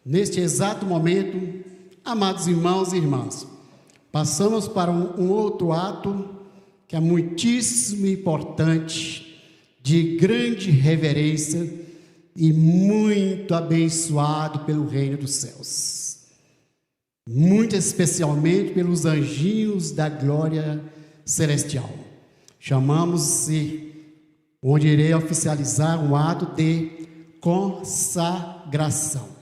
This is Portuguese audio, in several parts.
Neste exato momento, amados irmãos e irmãs, passamos para um outro ato que é muitíssimo importante, de grande reverência e muito abençoado pelo reino dos céus. Muito especialmente pelos anjinhos da glória celestial. Chamamos-se, onde irei oficializar um ato de consagração.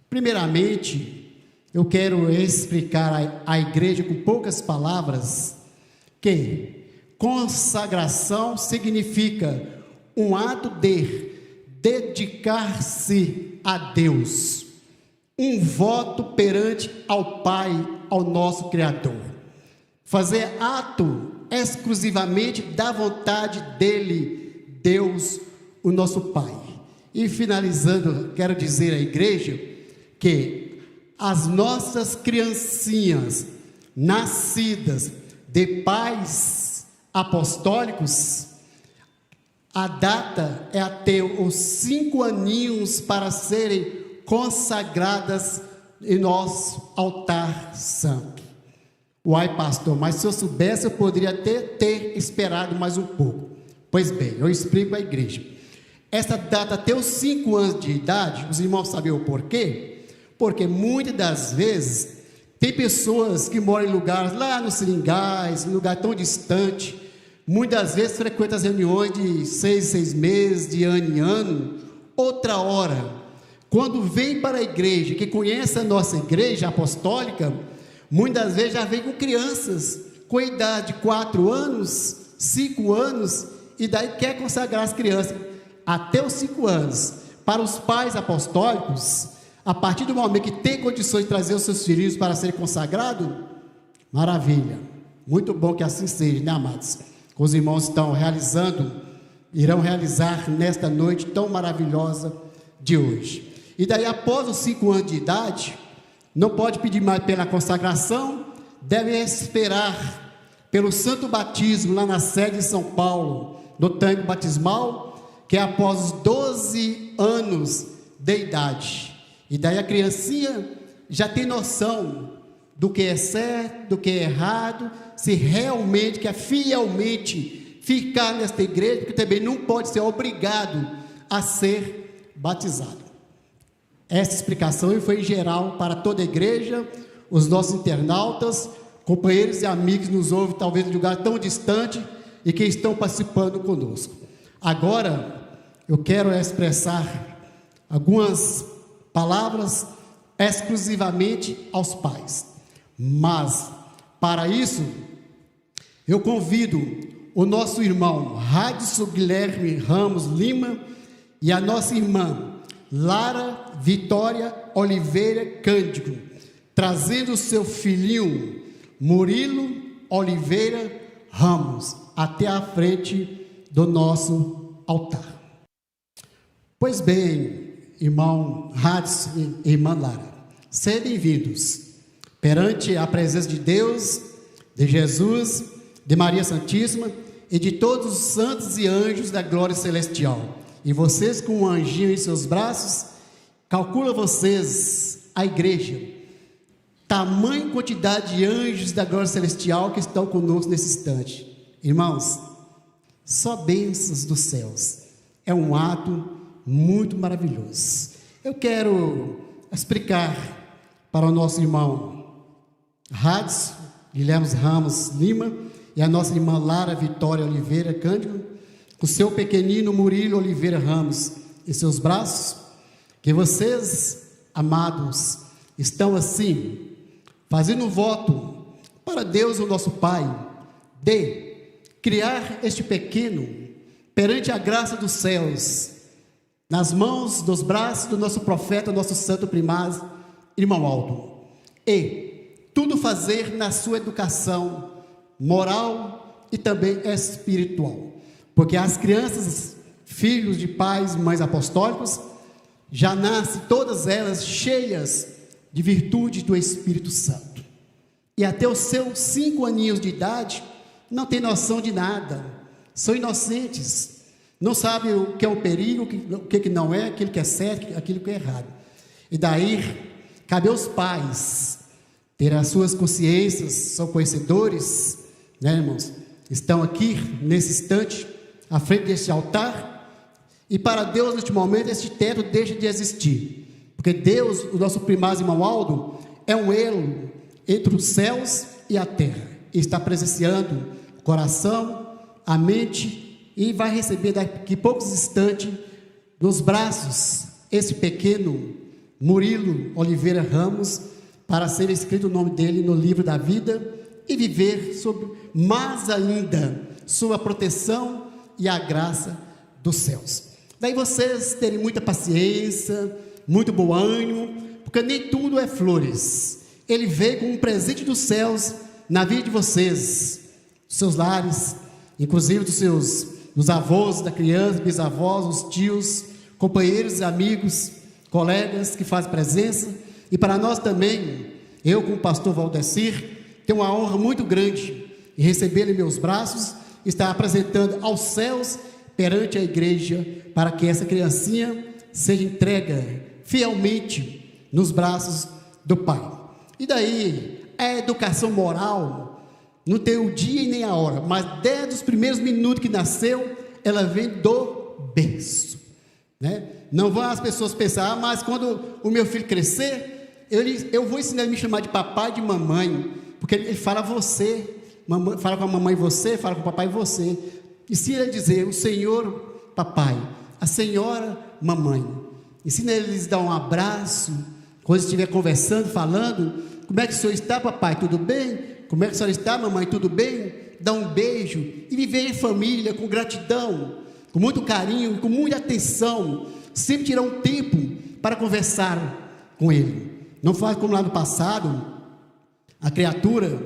Primeiramente, eu quero explicar à igreja com poucas palavras que consagração significa um ato de dedicar-se a Deus, um voto perante ao Pai, ao nosso Criador, fazer ato exclusivamente da vontade dele, Deus, o nosso Pai. E finalizando, quero dizer à igreja que as nossas criancinhas nascidas de pais apostólicos, a data é até os 5 aninhos para serem consagradas em nosso altar santo. Uai, pastor, mas se eu soubesse, eu poderia até ter esperado mais um pouco. Pois bem, eu explico à igreja. Essa data até os 5 anos de idade, os irmãos sabem o porquê? Porque muitas das vezes tem pessoas que moram em lugares lá nos seringais, em lugar tão distante, muitas vezes frequentam as reuniões de 6 meses, de ano em ano. Outra hora, quando vem para a igreja, que conhece a nossa igreja apostólica, muitas vezes já vem com crianças, com idade de 4 anos, 5 anos, e daí quer consagrar as crianças, até os 5 anos. Para os pais apostólicos, a partir do momento que tem condições de trazer os seus filhos para serem consagrados, maravilha, muito bom que assim seja, né, amados? Os irmãos irão realizar nesta noite tão maravilhosa de hoje. E daí, após os 5 anos de idade, não pode pedir mais pela consagração, deve esperar pelo santo batismo lá na sede de São Paulo, no tanque batismal, que é após os 12 anos de idade. E daí a criancinha já tem noção do que é certo, do que é errado, se realmente quer fielmente ficar nesta igreja, porque também não pode ser obrigado a ser batizado. Essa explicação foi em geral para toda a igreja, os nossos internautas, companheiros e amigos que nos ouvem talvez de um lugar tão distante e que estão participando conosco. Agora, eu quero expressar algumas palavras exclusivamente aos pais. Mas, para isso, eu convido o nosso irmão Radisson Guilherme Ramos Lima e a nossa irmã Lara Vitória Oliveira Cândido, trazendo o seu filhinho Murilo Oliveira Ramos até a frente do nosso altar. Pois bem, irmão Radisson e irmã Lara, sejam bem-vindos perante a presença de Deus, de Jesus, de Maria Santíssima e de todos os santos e anjos da glória celestial. E vocês com um anjinho em seus braços, calcula vocês a igreja, tamanha quantidade de anjos da glória celestial que estão conosco nesse instante. Irmãos, só bênçãos dos céus, é um ato muito maravilhoso. Eu quero explicar para o nosso irmão Radisson Guilherme Ramos Lima e a nossa irmã Lara Vitória Oliveira Cândido, com seu pequenino Murilo Oliveira Ramos em seus braços, que vocês, amados, estão assim, fazendo um voto para Deus, o nosso Pai, de criar este pequeno perante a graça dos céus, nas mãos, dos braços do nosso profeta, nosso santo primaz, irmão Aldo, e tudo fazer na sua educação moral e também espiritual, porque as crianças, filhos de pais e mães apostólicos, já nascem todas elas cheias de virtude do Espírito Santo, e até os seus 5 aninhos de idade, não tem noção de nada, são inocentes, não sabem o que é o perigo, o que não é, aquilo que é certo, aquilo que é errado. E daí, cabe aos pais ter as suas consciências, são conhecedores, né, irmãos? Estão aqui, nesse instante, à frente deste altar, e para Deus, neste momento, este teto deixa de existir, porque Deus, o nosso primaz irmão Aldo, é um elo entre os céus e a terra, e está presenciando o coração, a mente, e vai receber daqui a poucos instantes, nos braços, esse pequeno Murilo Oliveira Ramos, para ser escrito o nome dele no livro da vida, e viver mais ainda, sob a proteção e a graça dos céus. Daí vocês terem muita paciência, muito bom ânimo, porque nem tudo é flores. Ele veio com um presente dos céus na vida de vocês, dos seus lares, inclusive dos avós da criança, bisavós, os tios, companheiros e amigos, colegas que fazem presença. E para nós também, eu como pastor Valdecir, tenho uma honra muito grande em recebê-lo em meus braços, estar apresentando aos céus perante a igreja, para que essa criancinha seja entregue fielmente nos braços do Pai. E daí, a educação moral não tem o dia e nem a hora, mas desde os primeiros minutos que nasceu, ela vem do berço, né? Não vão as pessoas pensar, mas quando o meu filho crescer, eu vou ensinar ele a me chamar de papai e de mamãe, porque ele fala você, mamãe, fala com a mamãe você, fala com o papai você. Ensina ele a dizer o senhor papai, a senhora mamãe. Ensina ele a dar um abraço, quando estiver conversando, falando, como é que o senhor está, papai, tudo bem? Como é que a senhora está, mamãe, tudo bem? Dá um beijo e viver em família, com gratidão, com muito carinho, com muita atenção, sempre tirar um tempo para conversar com ele. Não faz como lá no passado, a criatura,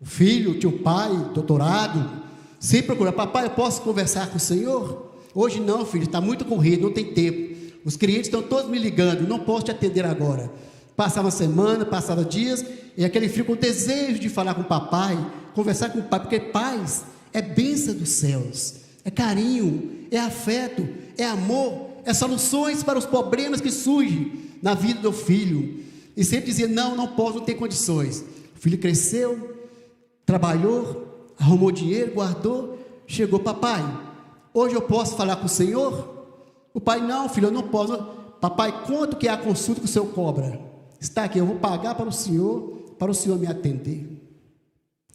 o filho, tinha o pai, doutorado, sempre procura, papai, eu posso conversar com o senhor? Hoje não, filho, está muito corrido, não tem tempo, os clientes estão todos me ligando, não posso te atender agora. Passava uma semana, passava dias, e aquele filho com desejo de falar com o papai, conversar com o pai, porque paz é bênção dos céus, é carinho, é afeto, é amor, é soluções para os problemas que surgem na vida do filho. E sempre dizia, não posso, não tem condições. O filho cresceu, trabalhou, arrumou dinheiro, guardou, chegou, papai, hoje eu posso falar com o senhor? O pai, não, filho, eu não posso. Papai, quanto que é a consulta que o senhor cobra? Está aqui, eu vou pagar para o senhor me atender.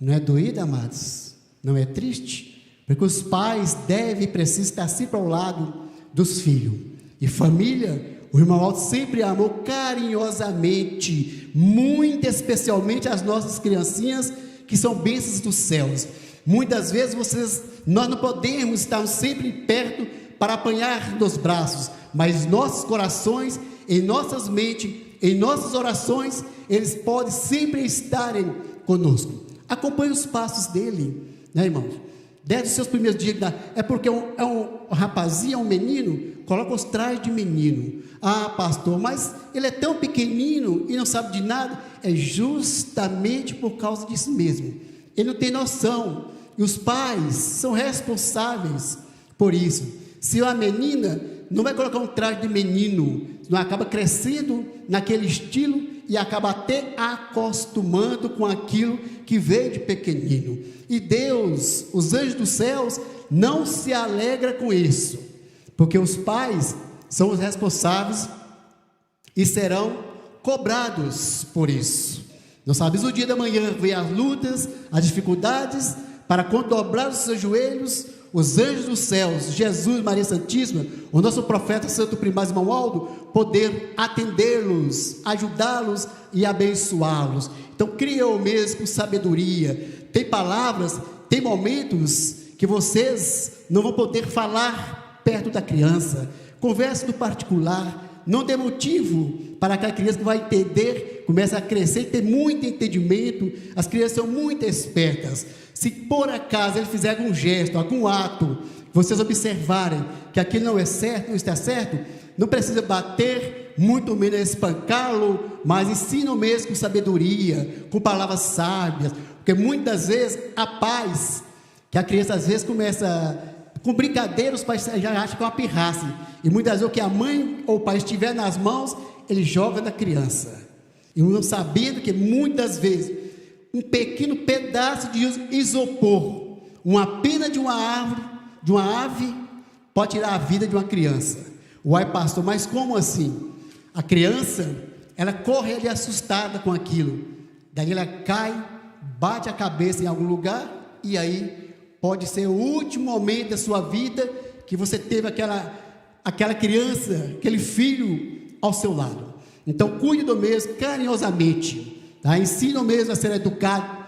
Não é doído, amados? Não é triste? Porque os pais devem e precisam estar sempre ao lado dos filhos. E família, o irmão Aldo sempre amou carinhosamente, muito especialmente as nossas criancinhas, que são bênçãos dos céus. Muitas vezes nós não podemos estar sempre perto para apanhar nos braços, mas nossos corações, em nossas mentes, em nossas orações, eles podem sempre estarem conosco. Acompanhe os passos dele, né, irmãos? Desde os seus primeiros dias, é porque é um rapazinho, é um menino, coloca os trajes de menino. Ah, pastor, mas ele é tão pequenino e não sabe de nada. É justamente por causa disso mesmo. Ele não tem noção. E os pais são responsáveis por isso. Se uma menina não vai colocar um traje de menino, não acaba crescendo naquele estilo e acaba até acostumando com aquilo que veio de pequenino. E Deus, os anjos dos céus, não se alegra com isso, porque os pais são os responsáveis e serão cobrados por isso. Não sabes, o dia da manhã vem as lutas, as dificuldades, para quando dobrar os seus joelhos, os anjos dos céus, Jesus, Maria Santíssima, o nosso profeta Santo Primaz Irmão Aldo, poder atendê-los, ajudá-los e abençoá-los. Então, cria o mesmo com sabedoria. Tem palavras, tem momentos que vocês não vão poder falar perto da criança. Converse no particular, não dê motivo para que a criança vai entender, comece a crescer e ter muito entendimento. As crianças são muito espertas. Se por acaso ele fizer algum gesto, algum ato, vocês observarem que aquilo não é certo, não está certo, não precisa bater, muito menos espancá-lo, mas ensina mesmo com sabedoria, com palavras sábias, porque muitas vezes a paz, que a criança às vezes começa com brincadeira, os pais já acham que é uma pirraça, e muitas vezes o que a mãe ou o pai estiver nas mãos, ele joga na criança. E não sabendo que muitas vezes um pequeno pedaço de isopor, uma pena de uma árvore, de uma ave, pode tirar a vida de uma criança. Uai, pastor, mas como assim? A criança, ela corre ali assustada com aquilo. Daí ela cai, bate a cabeça em algum lugar, e aí pode ser o último momento da sua vida que você teve aquela criança, aquele filho ao seu lado. Então cuide do mesmo carinhosamente, tá? Ensina o mesmo a ser educado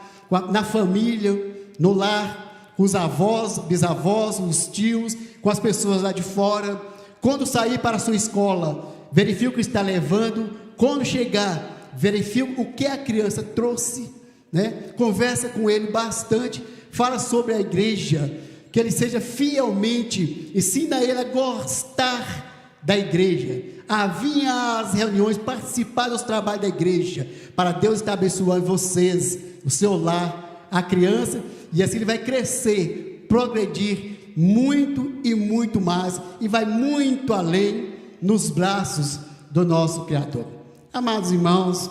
na família, no lar, com os avós, bisavós, os tios, com as pessoas lá de fora. Quando sair para a sua escola, verifique o que está levando. Quando chegar, verifique o que a criança trouxe, né? Conversa com ele bastante, fala sobre a igreja, que ele seja fielmente, ensina ele a gostar da igreja, a vir às reuniões, participar dos trabalhos da igreja, para Deus estar abençoando vocês, o seu lar, a criança, e assim ele vai crescer, progredir muito e muito mais, e vai muito além nos braços do nosso Criador. Amados irmãos,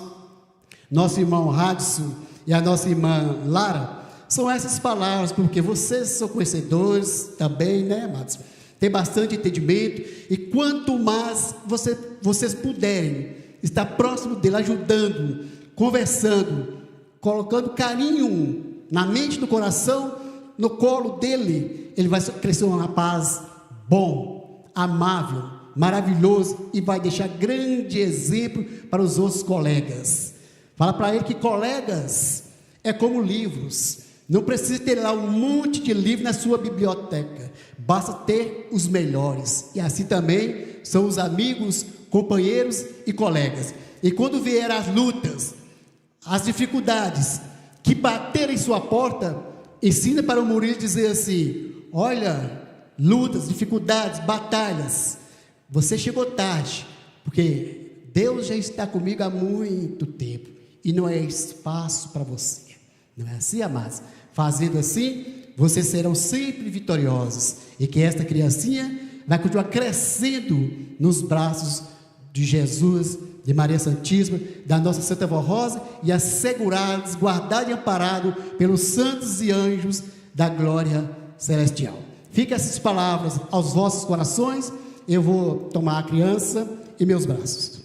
nosso irmão Radson e a nossa irmã Lara, são essas palavras, porque vocês são conhecedores também, né, amados? Tem bastante entendimento, e quanto mais vocês puderem estar próximo dele, ajudando, conversando, colocando carinho na mente, no coração, no colo dele, ele vai crescer um rapaz bom, amável, maravilhoso, e vai deixar grande exemplo para os outros colegas. Fala para ele que colegas é como livros. Não precisa ter lá um monte de livros na sua biblioteca, basta ter os melhores, e assim também são os amigos, companheiros e colegas. E quando vier as lutas, as dificuldades que baterem em sua porta, ensina para o Murilo dizer assim: olha, lutas, dificuldades, batalhas, você chegou tarde, porque Deus já está comigo há muito tempo, e não é espaço para você. Não é assim, amados? Fazendo assim, vocês serão sempre vitoriosos, e que esta criancinha vai continuar crescendo nos braços de Jesus, de Maria Santíssima, da nossa Santa Vó Rosa, e assegurados, guardados e amparados pelos santos e anjos da glória celestial. Fiquem essas palavras aos vossos corações. Eu vou tomar a criança em meus braços.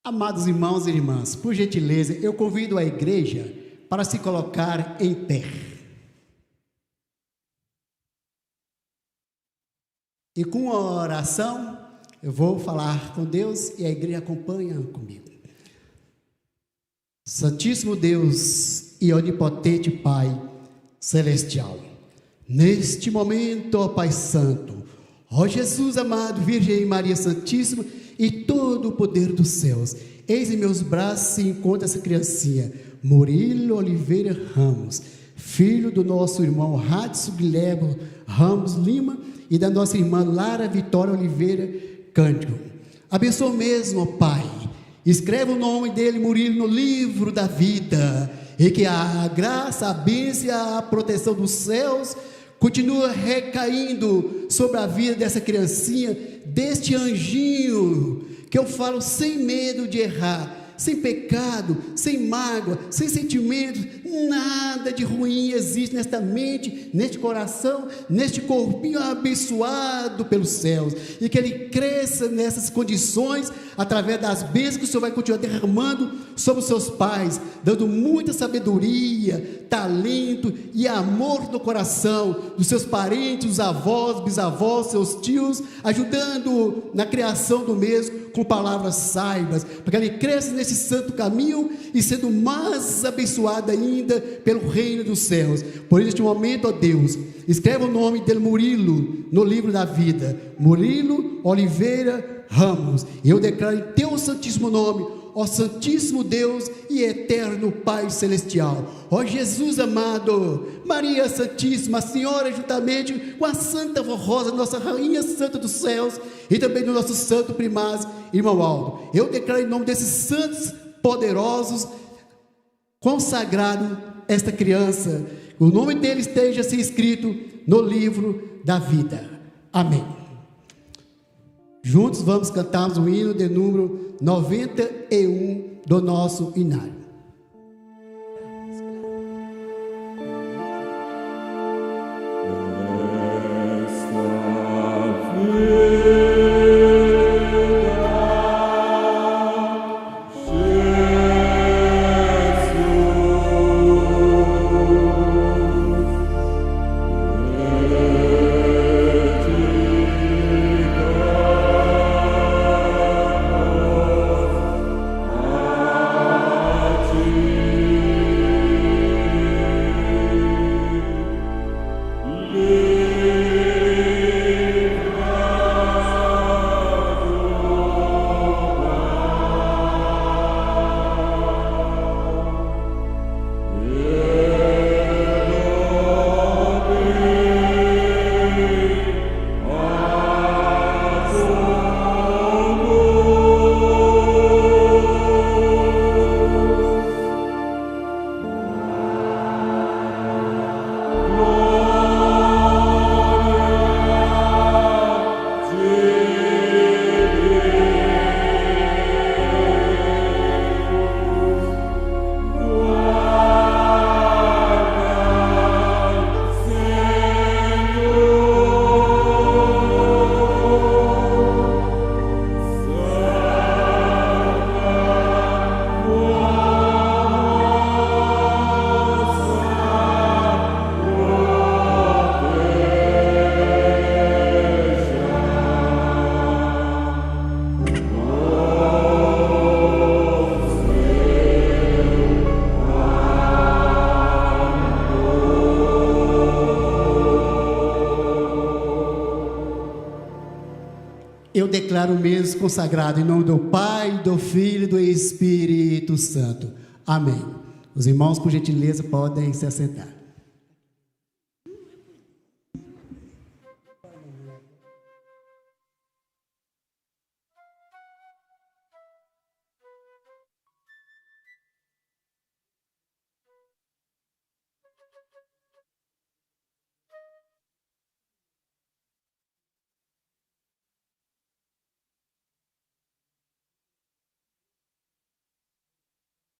Amados irmãos e irmãs, por gentileza, eu convido a igreja para se colocar em pé. E com a oração, eu vou falar com Deus e a igreja acompanha comigo. Santíssimo Deus e onipotente Pai celestial, neste momento, ó Pai Santo, ó Jesus amado, Virgem Maria Santíssima, e todo o poder dos céus, eis em meus braços se encontra essa criancinha, Murilo Oliveira Ramos, filho do nosso irmão Radson Guilherme Ramos Lima e da nossa irmã Lara Vitória Oliveira Cândido. Abençoa mesmo, ó Pai, escreve o nome dele, Murilo, no livro da vida, e que a graça, a bênção e a proteção dos céus continua recaindo sobre a vida dessa criancinha, deste anjinho, que eu falo sem medo de errar, sem pecado, sem mágoa, sem sentimentos, nada de ruim existe nesta mente, neste coração, neste corpinho abençoado pelos céus, e que ele cresça nessas condições, através das bênçãos que o Senhor vai continuar derramando sobre os seus pais, dando muita sabedoria, talento e amor no coração dos seus parentes, os avós, bisavós, seus tios, ajudando na criação do mesmo, com palavras saibas, para que ele cresça nesse santo caminho e sendo mais abençoado ainda pelo reino dos céus. Por este momento, ó Deus, escreve o nome dele, Murilo, no livro da vida, Murilo Oliveira Ramos, e eu declaro em teu santíssimo nome, ó Santíssimo Deus e Eterno Pai Celestial, ó Jesus amado, Maria Santíssima, a Senhora, juntamente com a Santa Rosa, nossa Rainha Santa dos Céus, e também do nosso Santo Primaz, irmão Aldo, eu declaro em nome desses santos poderosos, consagrado esta criança, o nome dele esteja assim escrito no livro da vida. Amém. Juntos vamos cantar o hino de número 91 do nosso inário. Eu declaro o mês consagrado em nome do Pai, do Filho e do Espírito Santo. Amém. Os irmãos, por gentileza, podem se assentar.